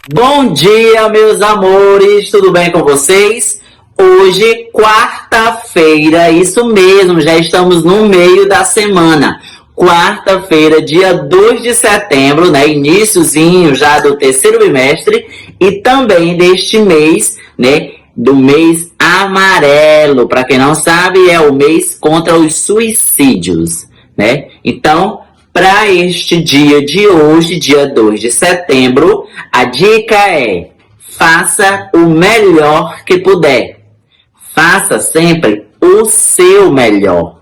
Bom dia, meus amores, tudo bem com vocês? Hoje, quarta-feira, isso mesmo, já estamos no meio da semana. Quarta-feira, dia 2 de setembro, né? Iniciozinho já do terceiro bimestre e também deste mês, né? Do mês amarelo. Para quem não sabe, é o mês contra os suicídios, né? Então, para este dia de hoje, dia 2 de setembro, a dica é: faça o melhor que puder. Faça sempre o seu melhor.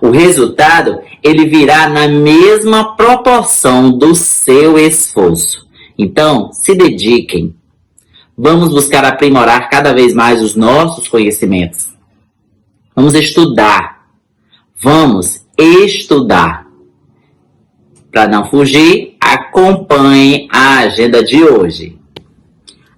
O resultado, ele virá na mesma proporção do seu esforço. Então, se dediquem. Vamos buscar aprimorar cada vez mais os nossos conhecimentos. Vamos estudar. Vamos estudar. Para não fugir, acompanhe a agenda de hoje.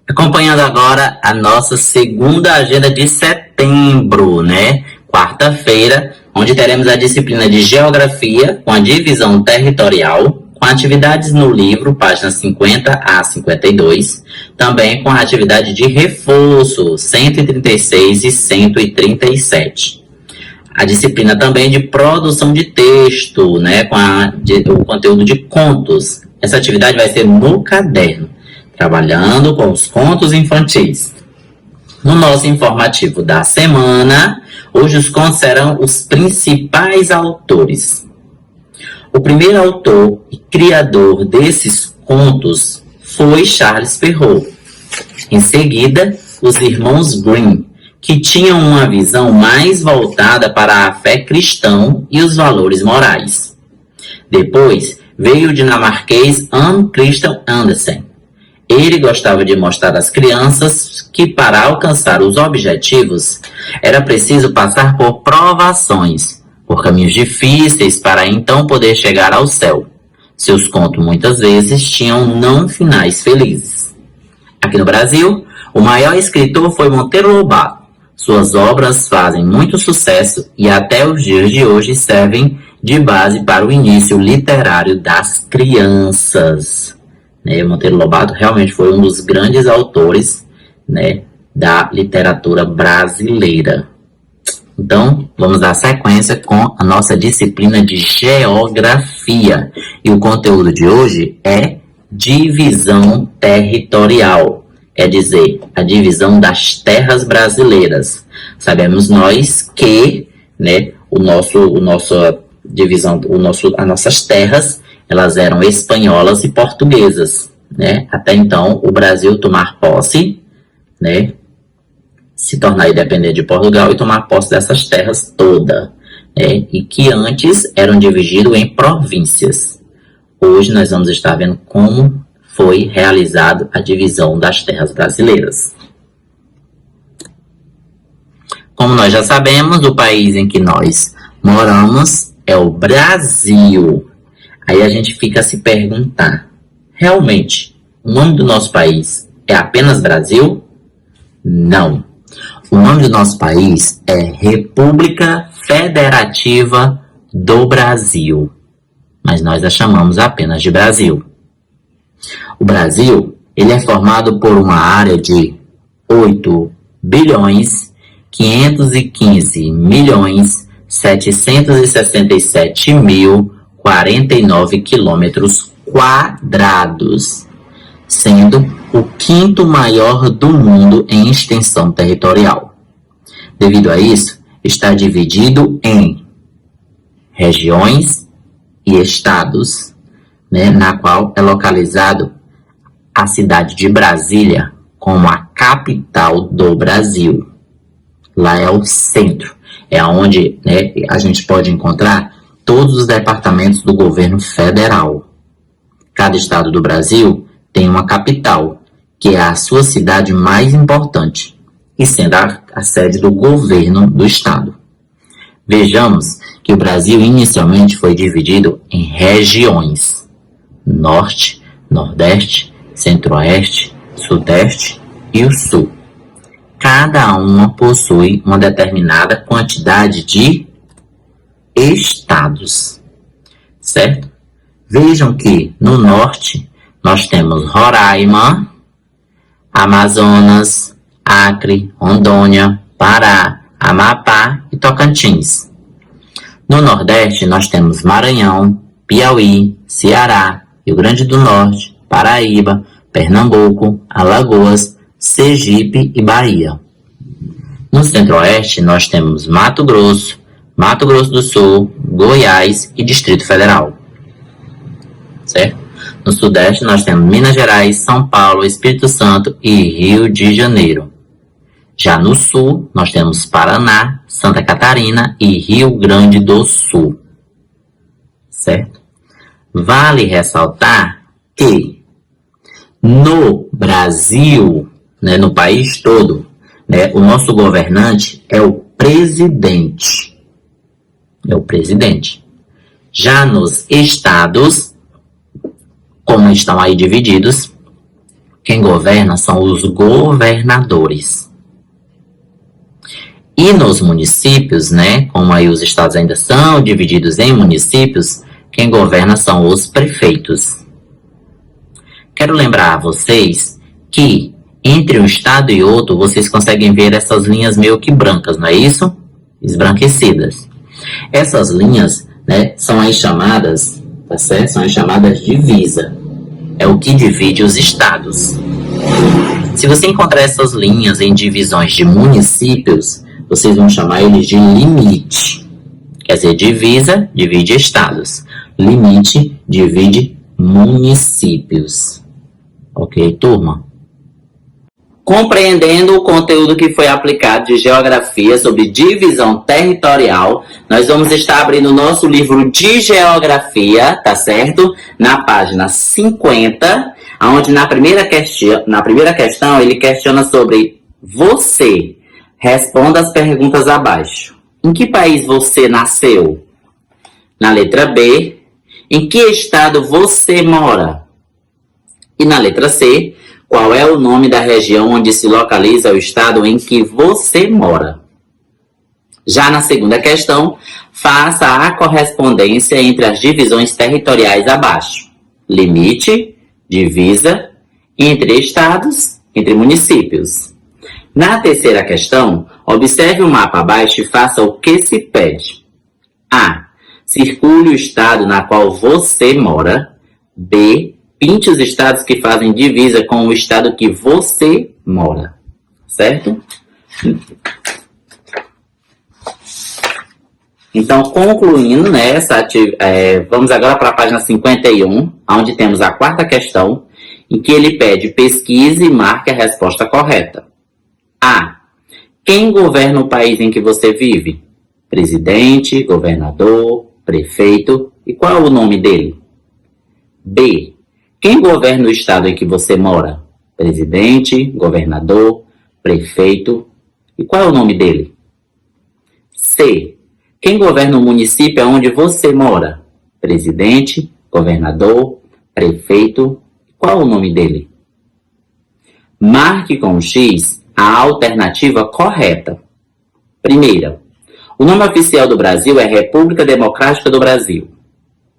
Acompanhando agora a nossa segunda agenda de setembro, né? Quarta-feira, onde teremos a disciplina de Geografia com a divisão territorial, com atividades no livro, páginas 50 a 52, também com a atividade de reforço, 136 e 137. A disciplina também de produção de texto, né, com o conteúdo de contos. Essa atividade vai ser no caderno, trabalhando com os contos infantis. No nosso informativo da semana, hoje os contos serão os principais autores. O primeiro autor e criador desses contos foi Charles Perrault. Em seguida, os irmãos Grimm, que tinham uma visão mais voltada para a fé cristã e os valores morais. Depois veio o dinamarquês Hans Christian Andersen. Ele gostava de mostrar às crianças que para alcançar os objetivos era preciso passar por provações, por caminhos difíceis para então poder chegar ao céu. Seus contos muitas vezes tinham não finais felizes. Aqui no Brasil, o maior escritor foi Monteiro Lobato. Suas obras fazem muito sucesso e até os dias de hoje servem de base para o início literário das crianças. Monteiro Lobato realmente foi um dos grandes autores, né, da literatura brasileira. Então, vamos dar sequência com a nossa disciplina de Geografia. E o conteúdo de hoje é divisão territorial. É dizer, a divisão das terras brasileiras. Sabemos nós que, né, as nossas terras, elas eram espanholas e portuguesas, né? Até então, o Brasil tomar posse, né, se tornar independente de Portugal e tomar posse dessas terras todas, né, e que antes eram divididos em províncias. Hoje nós vamos estar vendo como foi realizada a divisão das terras brasileiras. Como nós já sabemos, o país em que nós moramos é o Brasil. Aí a gente fica a se perguntar, realmente, o nome do nosso país é apenas Brasil? Não. O nome do nosso país é República Federativa do Brasil. Mas nós a chamamos apenas de Brasil. O Brasil, ele é formado por uma área de 8 bilhões 515 milhões 767 mil 49 quilômetros quadrados, sendo o quinto maior do mundo em extensão territorial. Devido a isso, está dividido em regiões e estados, né, na qual é localizado a cidade de Brasília como a capital do Brasil. Lá é o centro, é onde, né, a gente pode encontrar todos os departamentos do governo federal. Cada estado do Brasil tem uma capital, que é a sua cidade mais importante, e sendo a sede do governo do estado. Vejamos que o Brasil inicialmente foi dividido em regiões: Norte, Nordeste, Centro-Oeste, Sudeste e o Sul. Cada uma possui uma determinada quantidade de estados, certo? Vejam que no norte nós temos Roraima, Amazonas, Acre, Rondônia, Pará, Amapá e Tocantins. No Nordeste, nós temos Maranhão, Piauí, Ceará, Rio Grande do Norte, Paraíba, Pernambuco, Alagoas, Sergipe e Bahia. No Centro-Oeste, nós temos Mato Grosso do Sul, Goiás e Distrito Federal. Certo? No Sudeste, nós temos Minas Gerais, São Paulo, Espírito Santo e Rio de Janeiro. Já no Sul, nós temos Paraná, Santa Catarina e Rio Grande do Sul. Certo? Vale ressaltar que no Brasil, né, no país todo, né, o nosso governante é o presidente. É o presidente. Já nos estados, como estão aí divididos, quem governa são os governadores. E nos municípios, né, como aí os estados ainda são divididos em municípios, quem governa são os prefeitos. Quero lembrar a vocês que entre um estado e outro, vocês conseguem ver essas linhas meio que brancas, não é isso? Esbranquecidas. Essas linhas, né, são aí chamadas, tá certo? São aí chamadas divisa. É o que divide os estados. Se você encontrar essas linhas em divisões de municípios, vocês vão chamar eles de limite. Quer dizer, divisa divide estados. Limite divide municípios. Ok, turma? Compreendendo o conteúdo que foi aplicado de geografia sobre divisão territorial, nós vamos estar abrindo o nosso livro de geografia, tá certo? Na página 50, onde na primeira questão ele questiona sobre você. Responda as perguntas abaixo. Em que país você nasceu? Na letra B, em que estado você mora? E na letra C, qual é o nome da região onde se localiza o estado em que você mora? Já na segunda questão, faça a correspondência entre as divisões territoriais abaixo. Limite, divisa, entre estados, entre municípios. Na terceira questão, observe o mapa abaixo e faça o que se pede. A. Circule o estado na qual você mora. B. Pinte os estados que fazem divisa com o estado que você mora. Certo? Então, concluindo, né, vamos agora para a página 51, onde temos a quarta questão, em que ele pede pesquise e marque a resposta correta. A. Quem governa o país em que você vive? Presidente, governador, prefeito. E qual é o nome dele? B. Quem governa o estado em que você mora? Presidente, governador, prefeito. E qual é o nome dele? C. Quem governa o município onde você mora? Presidente, governador, prefeito. Qual é o nome dele? Marque com X a alternativa correta. Primeira, o nome oficial do Brasil é República Democrática do Brasil.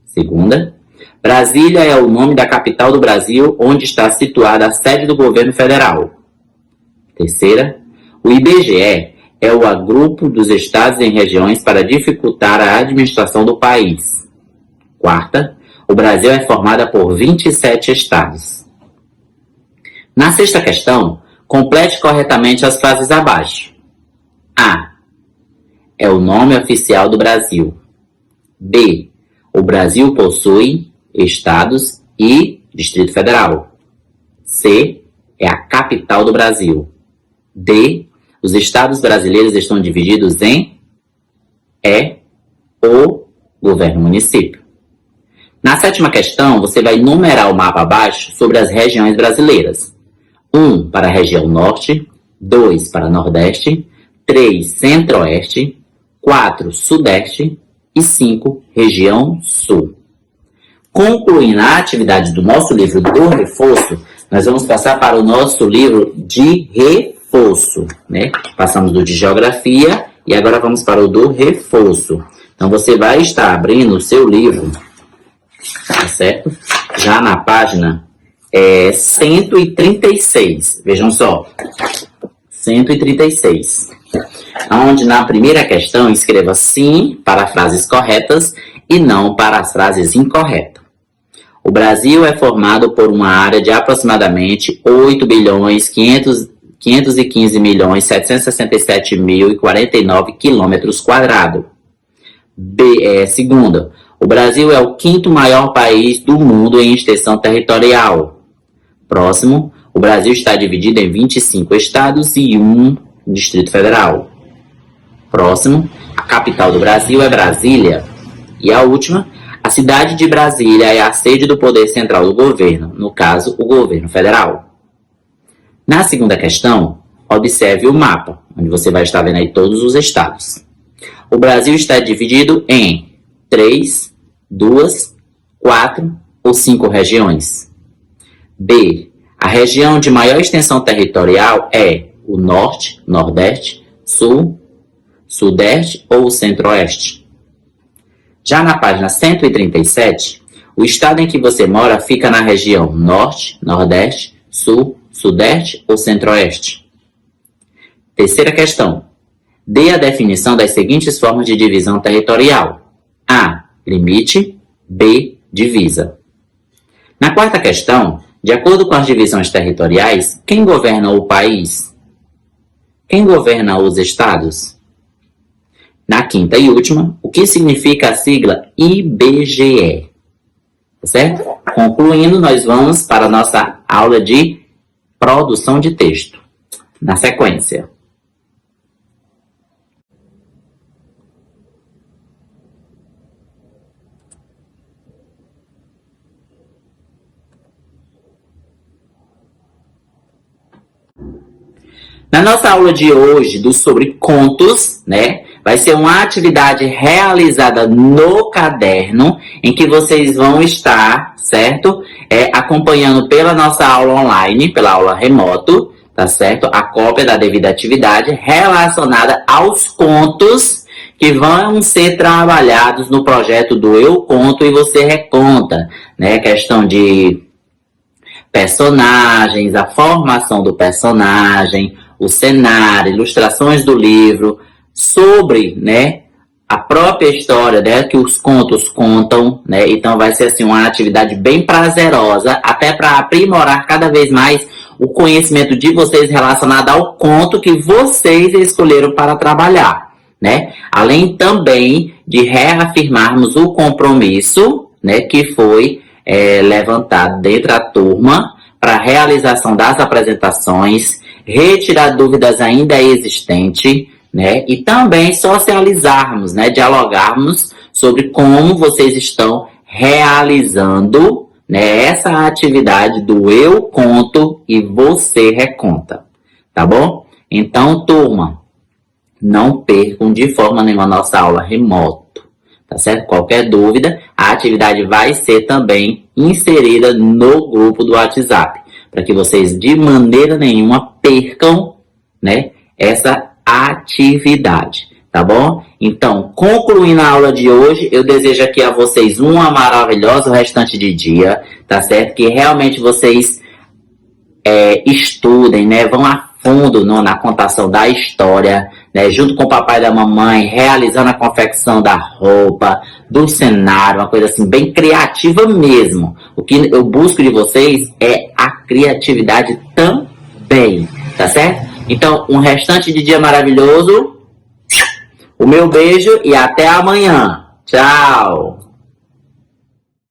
Segunda, Brasília é o nome da capital do Brasil, onde está situada a sede do governo federal. Terceira, o IBGE é o agrupo dos estados em regiões para dificultar a administração do país. Quarta, o Brasil é formado por 27 estados. Na sexta questão, complete corretamente as frases abaixo. A. É o nome oficial do Brasil. B. O Brasil possui estados e Distrito Federal. C. É a capital do Brasil. D. Os estados brasileiros estão divididos em o governo município. Na sétima questão, você vai numerar o mapa abaixo sobre as regiões brasileiras. 1 para a região norte, 2 para nordeste, 3 centro-oeste, 4 sudeste e 5 região sul. Concluindo a atividade do nosso livro do reforço, nós vamos passar para o nosso livro de reforço, né? Passamos do de geografia e agora vamos para o do reforço. Então, você vai estar abrindo o seu livro, tá certo? Já na página 136. Vejam só. 136. Onde na primeira questão escreva sim para frases corretas e não para as frases incorretas. O Brasil é formado por uma área de aproximadamente 8.515.767.049 quilômetros quadrados. Segunda, o Brasil é o quinto maior país do mundo em extensão territorial. Próximo, o Brasil está dividido em 25 estados e um Distrito Federal. Próximo, a capital do Brasil é Brasília. E a última, a cidade de Brasília é a sede do poder central do governo, no caso, o governo federal. Na segunda questão, observe o mapa, onde você vai estar vendo aí todos os estados. O Brasil está dividido em 3, 2, 4 ou 5 regiões. B. A região de maior extensão territorial é o Norte, Nordeste, Sul, Sudeste ou Centro-Oeste. Já na página 137, o estado em que você mora fica na região Norte, Nordeste, Sul, Sudeste ou Centro-Oeste. Terceira questão. Dê a definição das seguintes formas de divisão territorial. A. Limite. B. Divisa. Na quarta questão, de acordo com as divisões territoriais, quem governa o país? Quem governa os estados? Na quinta e última, o que significa a sigla IBGE? Certo? Concluindo, nós vamos para a nossa aula de produção de texto. Na sequência. Na nossa aula de hoje, sobre contos, né? Vai ser uma atividade realizada no caderno, em que vocês vão estar, certo? Acompanhando pela nossa aula online, pela aula remoto, tá certo? A cópia da devida atividade relacionada aos contos que vão ser trabalhados no projeto do Eu Conto e Você Reconta, né? Questão de personagens, a formação do personagem, o cenário, ilustrações do livro, sobre, né, a própria história, né, que os contos contam, né? Então vai ser assim uma atividade bem prazerosa, até para aprimorar cada vez mais o conhecimento de vocês relacionado ao conto que vocês escolheram para trabalhar, né? Além também de reafirmarmos o compromisso, né, que foi levantado dentro da turma para a realização das apresentações, retirar dúvidas ainda existentes, né? E também socializarmos, né? Dialogarmos sobre como vocês estão realizando, né, essa atividade do Eu Conto e Você Reconta, tá bom? Então, turma, não percam de forma nenhuma a nossa aula remoto, tá certo? Qualquer dúvida, a atividade vai ser também inserida no grupo do WhatsApp, para que vocês de maneira nenhuma percam, né, essa atividade, tá bom? Então, concluindo a aula de hoje, eu desejo aqui a vocês uma maravilhosa restante de dia, tá certo? Que realmente vocês estudem, né? Vão a fundo na contação da história, né? Junto com o papai e da mamãe, realizando a confecção da roupa, do cenário, uma coisa assim bem criativa mesmo. O que eu busco de vocês é a criatividade também, tá certo? Então, um restante de dia maravilhoso. O meu beijo e até amanhã. Tchau!